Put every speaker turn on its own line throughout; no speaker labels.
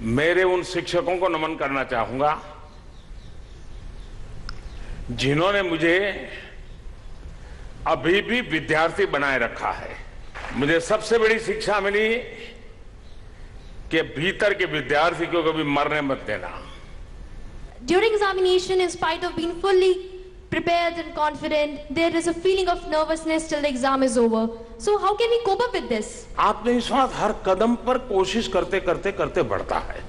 मेरे उन शिक्षकों को नमन करना चाहूंगा जिन्होंने मुझे अभी भी विद्यार्थी बनाए रखा है। मुझे सबसे बड़ी शिक्षा मिली कि भीतर के विद्यार्थी को कभी मरने मत देना।
During examination, in spite of being fully prepared and confident, there is a feeling of nervousness till the exam is over. So how can we cope up with this?
आत्मविश्वास हर कदम पर कोशिश करते करते करते बढ़ता है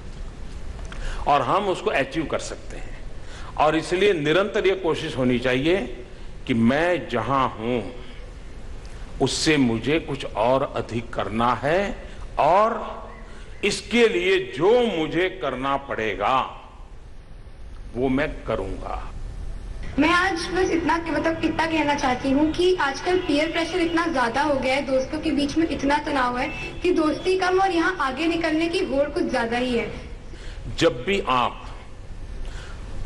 और हम उसको अचीव कर सकते हैं। और इसलिए निरंतर ये कोशिश होनी चाहिए कि मैं जहां हूं उससे मुझे कुछ और अधिक करना है और इसके लिए जो मुझे करना पड़ेगा वो मैं करूंगा।
मैं आज बस इतना कहना चाहती हूँ कि आजकल पीयर प्रेशर इतना ज्यादा हो गया है, दोस्तों के बीच में इतना तनाव है कि दोस्ती कम और यहाँ आगे निकलने की होड़ कुछ ज्यादा ही है।
जब भी आप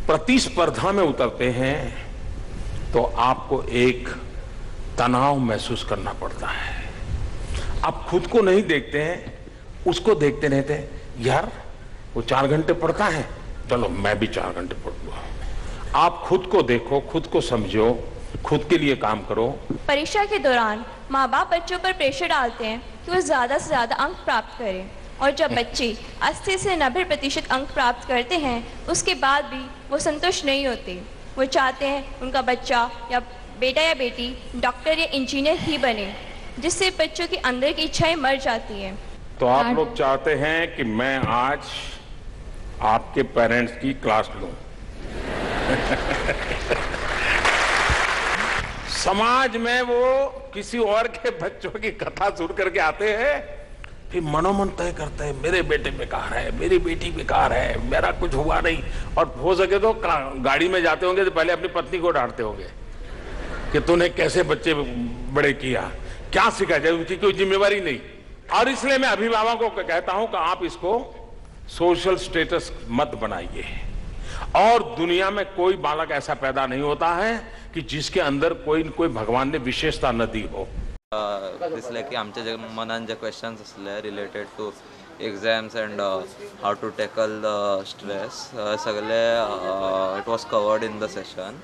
प्रतिस्पर्धा में उतरते हैं तो आपको एक तनाव महसूस करना पड़ता है। आप खुद को नहीं देखते हैं, उसको देखते रहते हैं। यार वो 4 घंटे पढ़ता है, चलो मैं भी 4 घंटे पढ़ूंगा। आप खुद को देखो, खुद को समझो, खुद के लिए काम करो।
परीक्षा के दौरान माँ बाप बच्चों पर प्रेशर डालते हैं कि वो ज़्यादा से ज़्यादा अंक प्राप्त करें और जब बच्चे 80 से 90% अंक प्राप्त करते हैं उसके बाद भी वो संतुष्ट नहीं होते। वो चाहते हैं उनका बच्चा या बेटा या बेटी डॉक्टर या इंजीनियर ही बने, जिससे बच्चों के अंदर की इच्छाएं मर जाती हैं।
तो आप लोग चाहते हैं कि मैं आज आपके पेरेंट्स की क्लास लूं। समाज में वो किसी और के बच्चों की कथा सुन करके आते हैं, फिर मनोमन तय करते हैं मेरे बेटे बेकार है, मेरी बेटी बेकार है, मेरा कुछ हुआ नहीं। और हो सके तो गाड़ी में जाते होंगे तो पहले अपनी पत्नी को डांटते होंगे कि तूने कैसे बच्चे बड़े किया, क्या सिखा जाए, उनकी कोई जिम्मेवारी नहीं। और इसलिए मैं अभिभावकों को कहता हूं कि आप इसको सोशल स्टेटस मत बनाइए। और दुनिया में कोई बालक ऐसा पैदा नहीं होता है कि जिसके अंदर कोई न कोई भगवान ने विशेषता न दी हो।
दिसले की आमच्या जे मनान जे क्वेश्चन्स असले related to exams and how to tackle the stress सगळे it was covered in the session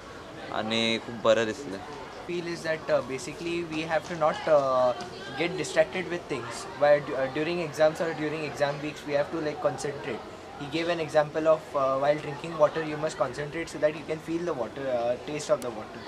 आणि खूप बरें दिसलें.
Feel is that basically we have to not get distracted with things but during exams or during exam weeks we have to like concentrate. He gave an example of while drinking water you must concentrate so that you can feel the water taste of the water.